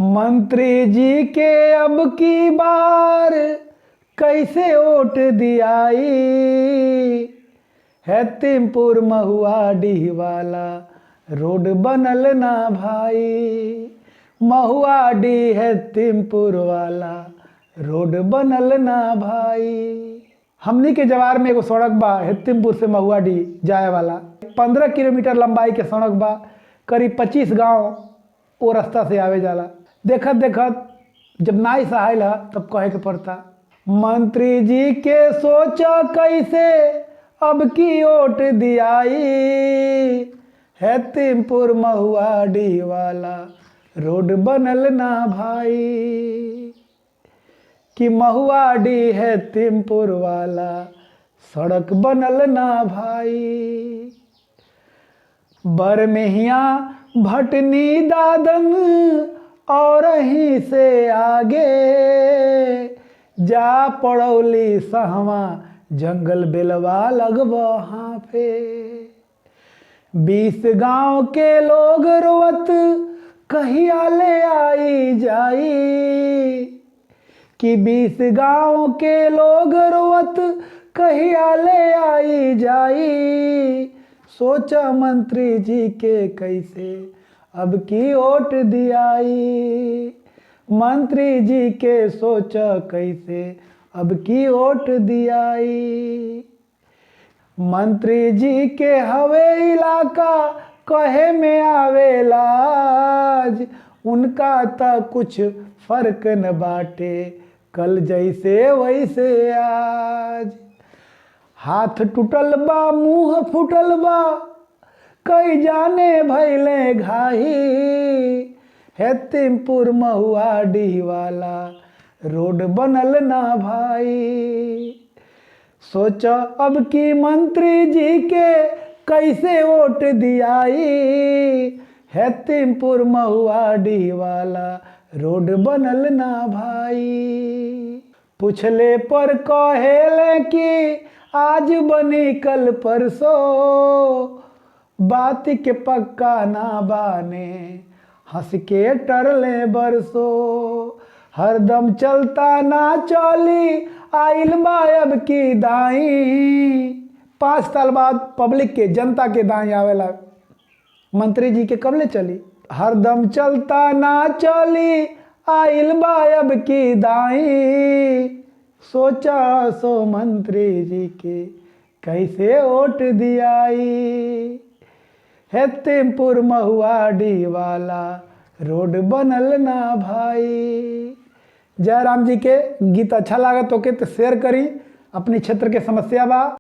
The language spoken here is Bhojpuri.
मंत्री जी के अब की बार कैसे वोट दियाई। हैतिमपुर महुआ डीह वाला रोड बनल ना भाई। महुआ डी हैतिमपुर वाला रोड बनल ना भाई। हमनी के जवार में एगो सड़क बा हैतिमपुर से महुआ डी जाए वाला 15 किलोमीटर लंबाई के सड़क बा। करीब 25 गांव वो रास्ता से आवे जाला। देखत देखत जब नाई सहायल है तब कहे के पड़ता, मंत्री जी के सोचा कैसे अब की वोट दियाई। हैतिमपुर महुआ डी वाला रोड बनल ना भाई। कि महुआ डी हैतिमपुर वाला सड़क बनल ना भाई। बरमेहिया भटनी दादन और ही से आगे जा पड़ौली सहवा जंगल बेलवा लगवा पे। 20 गांव के लोग रोवत कहिया ले आई जाई। कि 20 गांव के लोग रोवत कहिया ले आई जाई। सोचा मंत्री जी के कैसे अब की वोट दियाई। मंत्री जी के सोचा कैसे अब की वोट दियाई। मंत्री जी के हवे इलाका कहे में आवेला आज। उनका त कुछ फर्क न बाटे कल जैसे वैसे आज। हाथ टूटल बा मुंह फूटल बा कई जाने भैले घाही। हैतिमपुर महुआ डी वाला रोड बनल ना भाई। सोचा अब की मंत्री जी के कैसे वोट दियाई। हैतिमपुर महुआ डी वाला रोड बनल ना भाई। पूछले पर कहेले कि आज बनी कल परसों। बात के पक्का ना बाने हंस के टरले बरसो। हरदम चलता ना चली आइल बायब की दाई। 5 साल बाद पब्लिक के जनता के दाई आवेला मंत्री जी के कब ले चली। हरदम चलता ना चली आइल बायब की दाई। सोचा सो मंत्री जी के कैसे वोट दियाई। हैतिमपुर महुआ डी वाला रोड बनल ना भाई। जयराम जी के गीत अच्छा लागत होके तो शेयर करी। अपनी क्षेत्र के समस्या बा